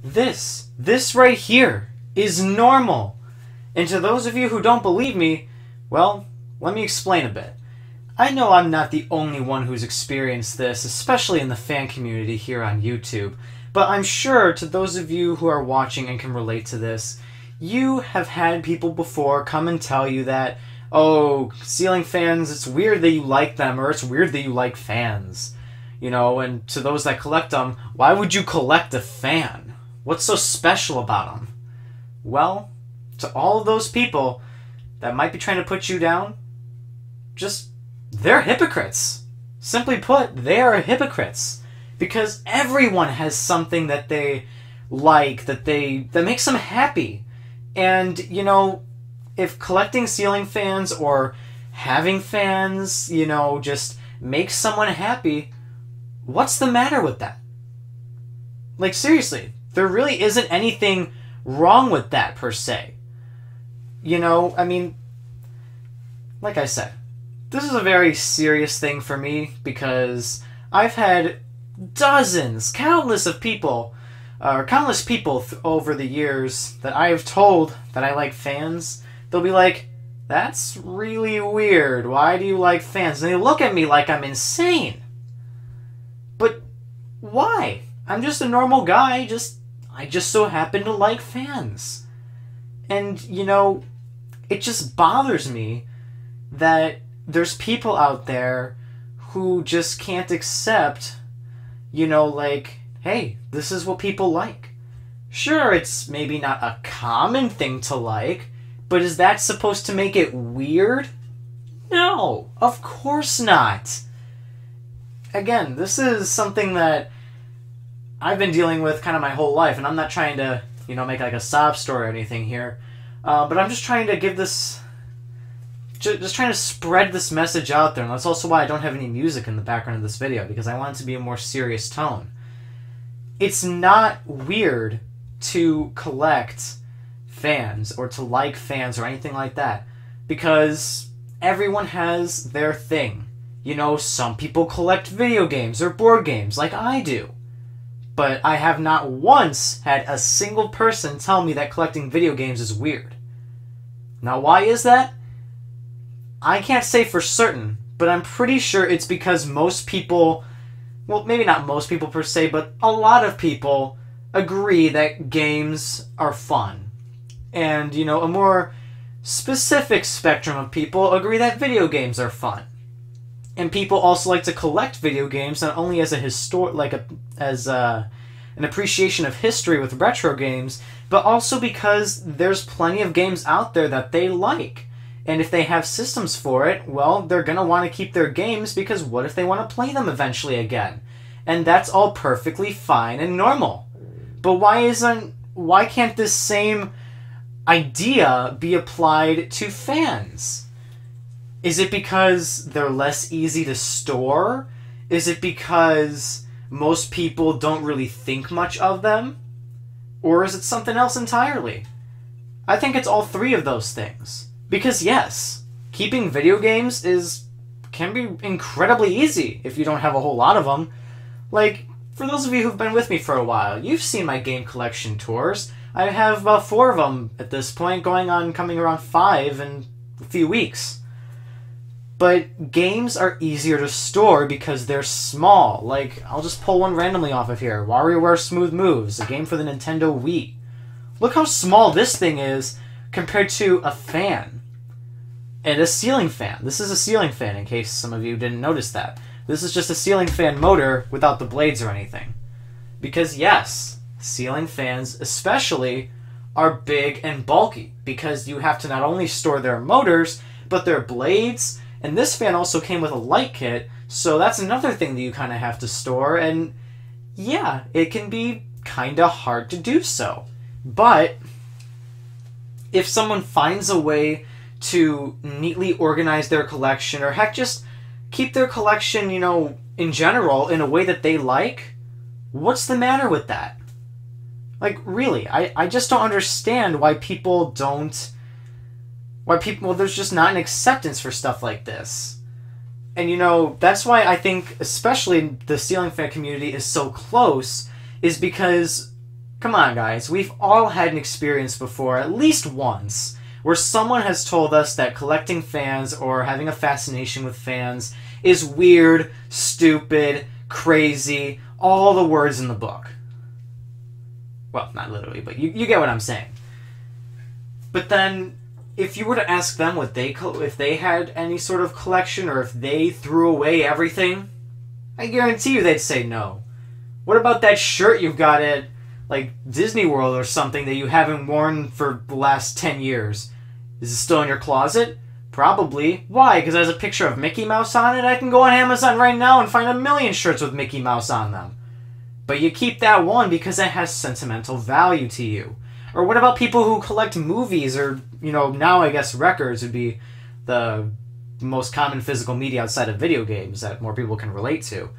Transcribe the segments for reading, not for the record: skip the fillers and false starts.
This right here is normal. And to those of you who don't believe me, well, let me explain a bit. I know I'm not the only one who's experienced this, especially in the fan community here on YouTube, but I'm sure to those of you who are watching and can relate to this, you have had people before come and tell you that, oh, ceiling fans, it's weird that you like them, or it's weird that you like fans. You know, and to those that collect them, why would you collect a fan? What's so special about them? Well, to all of those people that might be trying to put you down, they're hypocrites. Simply put, they are hypocrites. Because everyone has something that they like, that makes them happy. And, you know, if collecting ceiling fans or having fans, you know, just makes someone happy, what's the matter with that? Like, seriously, there really isn't anything wrong with that, per se. You know, I mean, like I said, this is a very serious thing for me because I've had countless people over the years that I have told that I like fans. They'll be like, that's really weird. Why do you like fans? And they look at me like I'm insane. But why? I'm just a normal guy. I just so happen to like fans. And, you know, it just bothers me that there's people out there who just can't accept, you know, like, hey, this is what people like. Sure, it's maybe not a common thing to like, but is that supposed to make it weird? No, of course not. Again, this is something that I've been dealing with kind of my whole life, and I'm not trying to, you know, make like a sob story or anything here, but I'm just trying to give this, just trying to spread this message out there, and that's also why I don't have any music in the background of this video, because I want it to be a more serious tone. It's not weird to collect fans or to like fans or anything like that, because everyone has their thing. You know, some people collect video games or board games like I do. But I have not once had a single person tell me that collecting video games is weird. Now, why is that? I can't say for certain, but I'm pretty sure it's because most people, well, maybe not most people per se, but a lot of people agree that games are fun. And, you know, a more specific spectrum of people agree that video games are fun. And people also like to collect video games not only as an appreciation of history with retro games, but also because there's plenty of games out there that they like. And if they have systems for it, well, they're going to want to keep their games because what if they want to play them eventually again? And that's all perfectly fine and normal. But why can't this same idea be applied to fans? Is it because they're less easy to store? Is it because most people don't really think much of them? Or is it something else entirely? I think it's all three of those things. Because yes, keeping video games can be incredibly easy if you don't have a whole lot of them. Like, for those of you who've been with me for a while, you've seen my game collection tours. I have about 4 of them at this point, coming around 5 in a few weeks. But games are easier to store because they're small. Like, I'll just pull one randomly off of here. WarioWare Smooth Moves, a game for the Nintendo Wii. Look how small this thing is compared to a fan. And a ceiling fan. This is a ceiling fan, in case some of you didn't notice that. This is just a ceiling fan motor without the blades or anything. Because yes, ceiling fans especially are big and bulky. Because you have to not only store their motors, but their blades. And this fan also came with a light kit, so that's another thing that you kind of have to store, and yeah, it can be kind of hard to do so. But if someone finds a way to neatly organize their collection, or heck, just keep their collection, you know, in general, in a way that they like, what's the matter with that? Like, really, I just don't understand why there's just not an acceptance for stuff like this. And, you know, that's why I think, especially the ceiling fan community is so close, is because Come on, guys. We've all had an experience before, at least once, where someone has told us that collecting fans or having a fascination with fans is weird, stupid, crazy, all the words in the book. Well, not literally, but you get what I'm saying. But then, if you were to ask them what if they had any sort of collection, or if they threw away everything, I guarantee you they'd say no. What about that shirt you've got at, like, Disney World or something that you haven't worn for the last 10 years? Is it still in your closet? Probably. Why? Because there's a picture of Mickey Mouse on it? I can go on Amazon right now and find a million shirts with Mickey Mouse on them. But you keep that one because it has sentimental value to you. Or what about people who collect movies, or, now I guess records would be the most common physical media outside of video games that more people can relate to.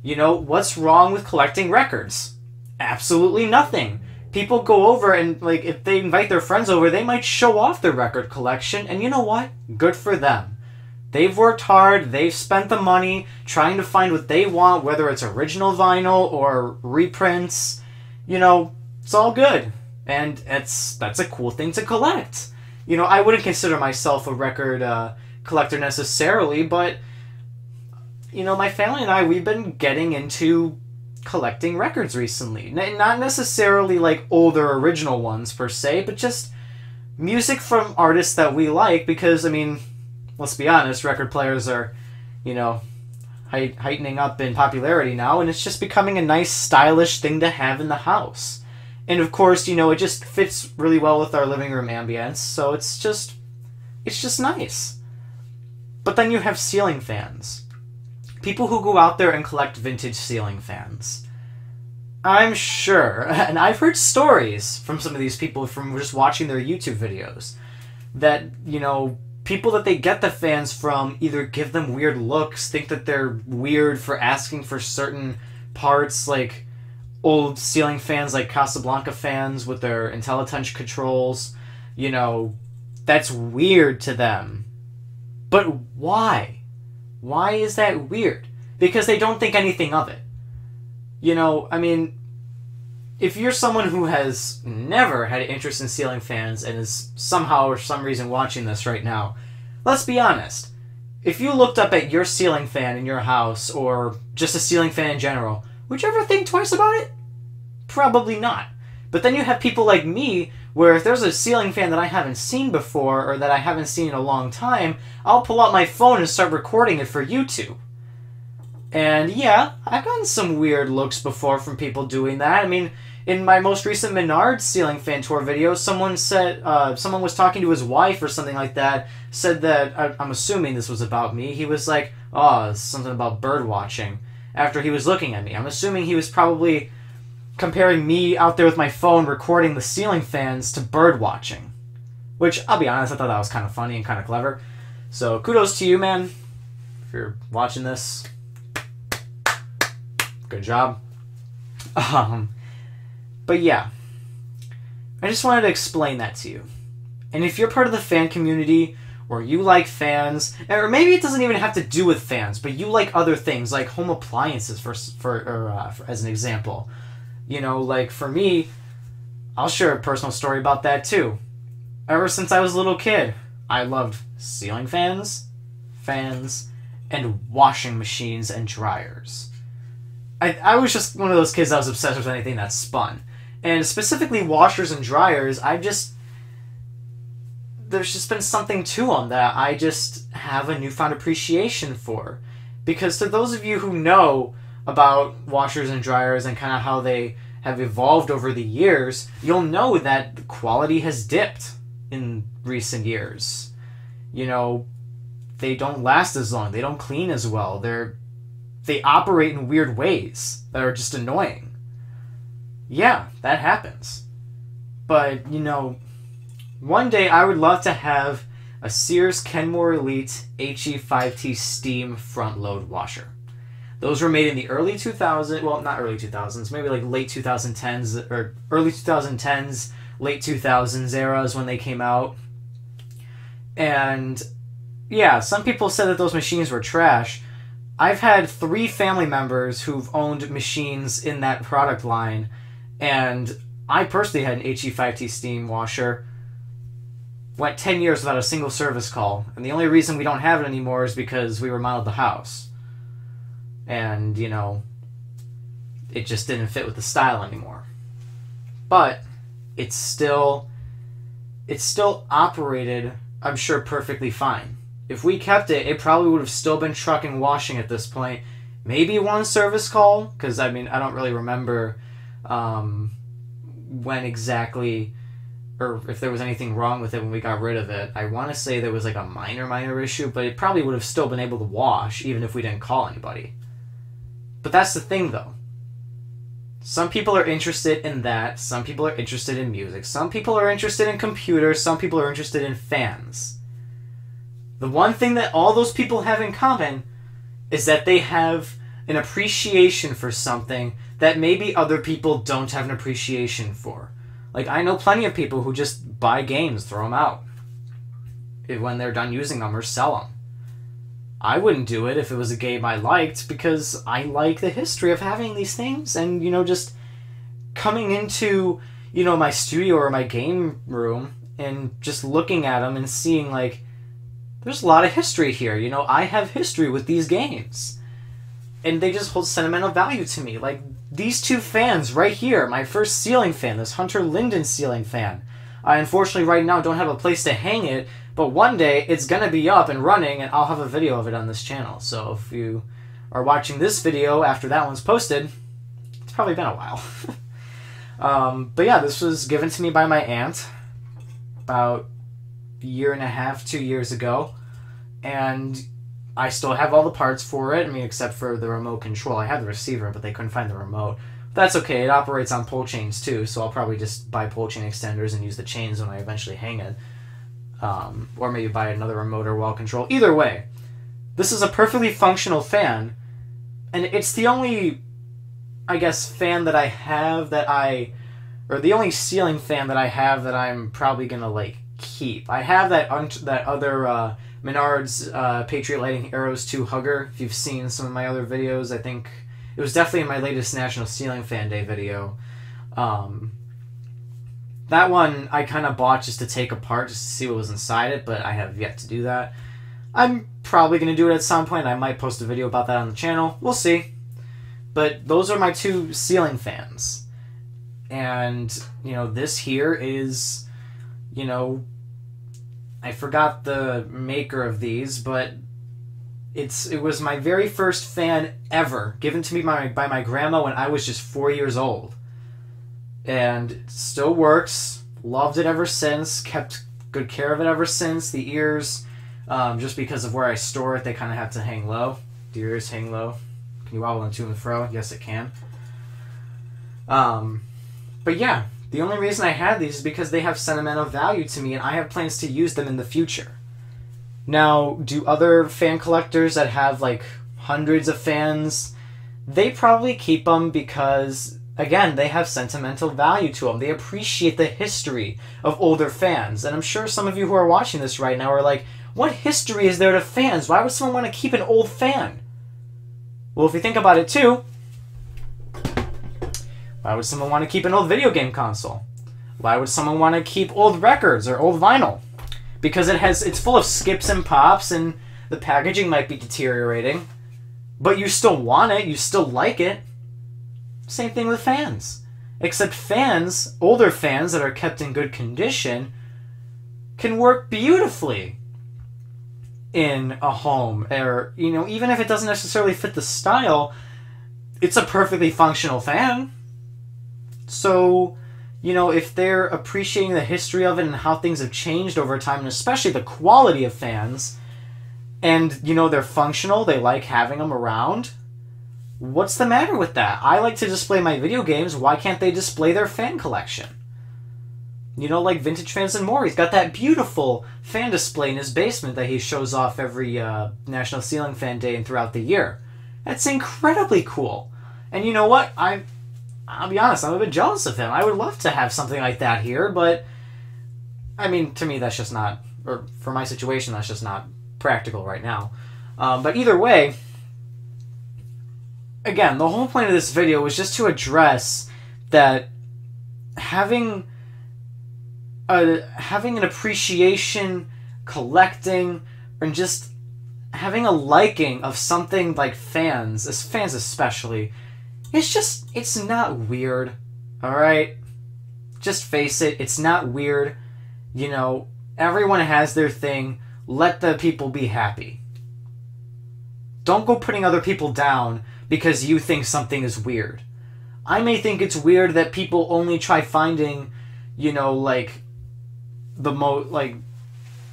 What's wrong with collecting records? Absolutely nothing. People go over and, if they invite their friends over, they might show off their record collection, and you know what? Good for them. They've worked hard, they've spent the money trying to find what they want, whether it's original vinyl or reprints. It's all good. And that's a cool thing to collect. I wouldn't consider myself a record collector necessarily, but, my family and I, we've been getting into collecting records recently. Not necessarily, older original ones, per se, but just music from artists that we like, because, let's be honest, record players are, heightening up in popularity now, and it's just becoming a nice, stylish thing to have in the house. And of course, it just fits really well with our living room ambience, so it's just nice. But then you have ceiling fans. People who go out there and collect vintage ceiling fans. I'm sure, and I've heard stories from some of these people from just watching their YouTube videos, that, people that they get the fans from either give them weird looks, think that they're weird for asking for certain parts, like old ceiling fans like Casablanca fans with their IntelliTouch controls. That's weird to them. But why? Why is that weird? Because they don't think anything of it. If you're someone who has never had an interest in ceiling fans and is somehow or some reason watching this right now, let's be honest. If you looked up at your ceiling fan in your house, or just a ceiling fan in general, would you ever think twice about it? Probably not. But then you have people like me, where if there's a ceiling fan that I haven't seen before, or that I haven't seen in a long time, I'll pull out my phone and start recording it for YouTube. And yeah, I've gotten some weird looks before from people doing that. In my most recent Menards ceiling fan tour video, someone was talking to his wife or something like that, said that, I'm assuming this was about me, he was like, oh, it's something about bird watching, after he was looking at me. I'm assuming he was probably comparing me out there with my phone recording the ceiling fans to bird watching. Which, I'll be honest, I thought that was kind of funny and kind of clever. So, kudos to you, man, if you're watching this. Good job. But yeah, I just wanted to explain that to you. And if you're part of the fan community, or you like fans, or maybe it doesn't even have to do with fans, but you like other things, like home appliances, as an example. For me, I'll share a personal story about that too. Ever since I was a little kid, I loved ceiling fans, and washing machines and dryers. I was just one of those kids that was obsessed with anything that spun. And specifically washers and dryers, there's just been something to them that I just have a newfound appreciation for. Because to those of you who know about washers and dryers and kind of how they have evolved over the years, you'll know that the quality has dipped in recent years. They don't last as long. They don't clean as well. They operate in weird ways that are just annoying. Yeah, that happens. But, one day I would love to have a Sears Kenmore Elite HE5T Steam front load washer. Those were made in the early 2000s, well, not early 2000s, maybe late 2010s, or early 2010s, late 2000s eras when they came out. And, yeah, some people said that those machines were trash. I've had 3 family members who've owned machines in that product line, and I personally had an HE5T steam washer. Went 10 years without a single service call. And the only reason we don't have it anymore is because we remodeled the house. And, you know, it just didn't fit with the style anymore. But it's still operated, I'm sure, perfectly fine. If we kept it, it probably would have still been trucking washing at this point. Maybe one service call, because, I mean, I don't really remember when exactly, or if there was anything wrong with it when we got rid of it. I want to say there was like a minor issue, but it probably would have still been able to wash, even if we didn't call anybody. But that's the thing, though. Some people are interested in that. Some people are interested in music. Some people are interested in computers. Some people are interested in fans. The one thing that all those people have in common is that they have an appreciation for something that maybe other people don't have an appreciation for. Like, I know plenty of people who just buy games, throw them out when they're done using them, or sell them. I wouldn't do it if it was a game I liked, because I like the history of having these things, and, you know, just coming into, you know, my studio or my game room and just looking at them and seeing, like, there's a lot of history here. You know, I have history with these games. And they just hold sentimental value to me. Like, these two fans right here, my first ceiling fan, this Hunter Linden ceiling fan. I unfortunately right now don't have a place to hang it, but one day it's going to be up and running, and I'll have a video of it on this channel. So if you are watching this video after that one's posted, it's probably been a while. But yeah, this was given to me by my aunt about a year and a half, 2 years ago. And I still have all the parts for it, I mean, except for the remote control. I had the receiver, but they couldn't find the remote. That's okay, it operates on pull chains too, so I'll probably just buy pull chain extenders and use the chains when I eventually hang it. Or maybe buy another remote or wall control. Either way, this is a perfectly functional fan, and it's the only, I guess, fan that I have that or the only ceiling fan that I have that I'm probably gonna, like, keep. I have that other, Menards Patriot Lighting Arrows 2 Hugger. If you've seen some of my other videos, I think it was definitely in my latest National Ceiling Fan Day video. That one I kind of bought just to take apart, just to see what was inside it, but I have yet to do that. I'm probably going to do it at some point. I might post a video about that on the channel. We'll see. But those are my two ceiling fans. And, you know, this here is, you know, I forgot the maker of these, but it was my very first fan ever, given to me by my grandma when I was just 4 years old. And it still works. Loved it ever since. Kept good care of it ever since. The ears, just because of where I store it, they kind of have to hang low. Do your ears hang low? Can you wobble them to and fro? Yes, it can. But yeah. The only reason I had these is because they have sentimental value to me, and I have plans to use them in the future. Now, do other fan collectors that have, like, hundreds of fans, they probably keep them because, again, they have sentimental value to them. They appreciate the history of older fans. And I'm sure some of you who are watching this right now are like, what history is there to fans? Why would someone want to keep an old fan? Well, if you think about it, too, why would someone want to keep an old video game console? Why would someone want to keep old records or old vinyl? Because it's full of skips and pops, and the packaging might be deteriorating, but you still want it, you still like it. Same thing with fans. Except fans, older fans that are kept in good condition, can work beautifully in a home. Or, you know, even if it doesn't necessarily fit the style, it's a perfectly functional fan. So, you know, if they're appreciating the history of it and how things have changed over time, and especially the quality of fans, and, you know, they're functional, they like having them around, what's the matter with that? I like to display my video games, why can't they display their fan collection? You know, like Vintage Fans and More, he's got that beautiful fan display in his basement that he shows off every National Ceiling Fan Day and throughout the year. That's incredibly cool. And you know what? I'll be honest, I'm a bit jealous of him. I would love to have something like that here, but, I mean, to me, that's just not, or for my situation, that's just not practical right now. But either way, again, the whole point of this video was just to address that having an appreciation, collecting, and just having a liking of something like fans especially, it's not weird, alright? Just face it, it's not weird. You know, everyone has their thing. Let the people be happy. Don't go putting other people down because you think something is weird. I may think it's weird that people only try finding, you know, like,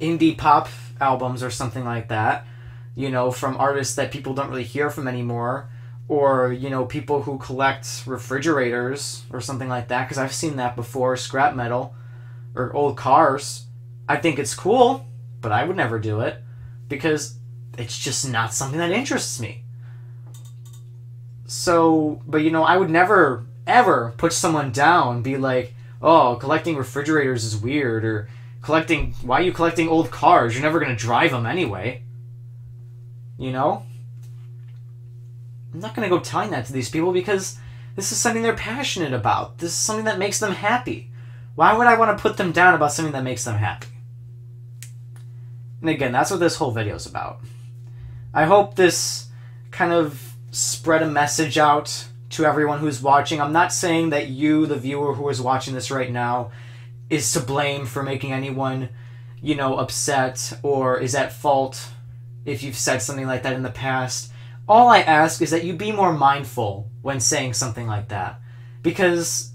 indie pop albums or something like that, you know, from artists that people don't really hear from anymore, or, you know, people who collect refrigerators or something like that, because I've seen that before, scrap metal, or old cars. I think it's cool, but I would never do it, because it's just not something that interests me. So, but you know, I would never, ever put someone down, be like, oh, collecting refrigerators is weird, or why are you collecting old cars? You're never going to drive them anyway. You know? I'm not going to go telling that to these people because this is something they're passionate about. This is something that makes them happy. Why would I want to put them down about something that makes them happy? And again, that's what this whole video is about. I hope this kind of spread a message out to everyone who's watching. I'm not saying that you, the viewer who is watching this right now, is to blame for making anyone, you know, upset or is at fault if you've said something like that in the past. All I ask is that you be more mindful when saying something like that. Because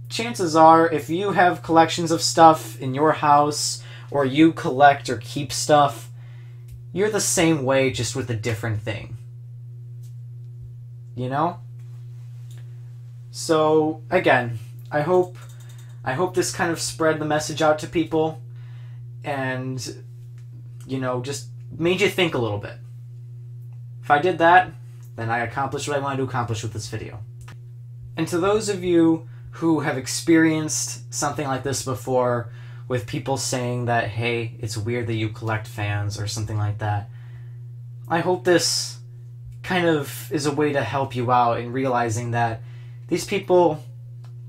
chances are, if you have collections of stuff in your house, or you collect or keep stuff, you're the same way, just with a different thing. You know? So, again, I hope this kind of spread the message out to people and, you know, just made you think a little bit. If I did that, then I accomplished what I wanted to accomplish with this video. And to those of you who have experienced something like this before, with people saying that, hey, it's weird that you collect fans or something like that, I hope this kind of is a way to help you out in realizing that these people,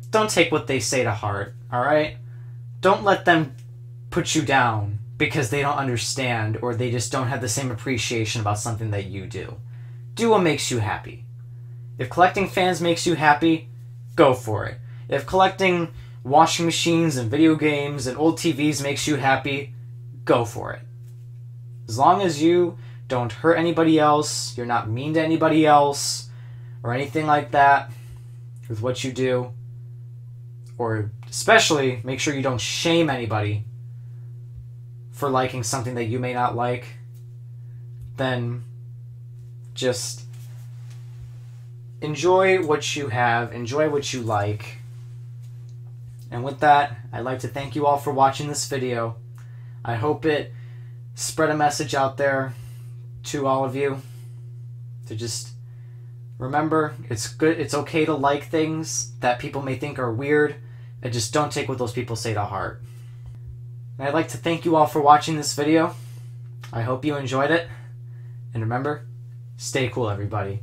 don't take what they say to heart, alright? Don't let them put you down because they don't understand or they just don't have the same appreciation about something that you do. Do what makes you happy. If collecting fans makes you happy, go for it. If collecting washing machines and video games and old TVs makes you happy, go for it. As long as you don't hurt anybody else, you're not mean to anybody else, or anything like that with what you do, or especially make sure you don't shame anybody for liking something that you may not like, then just enjoy what you have, enjoy what you like. And with that, I'd like to thank you all for watching this video. I hope it spread a message out there to all of you to just remember, it's okay to like things that people may think are weird, and just don't take what those people say to heart. And I'd like to thank you all for watching this video. I hope you enjoyed it. And remember, stay cool, everybody.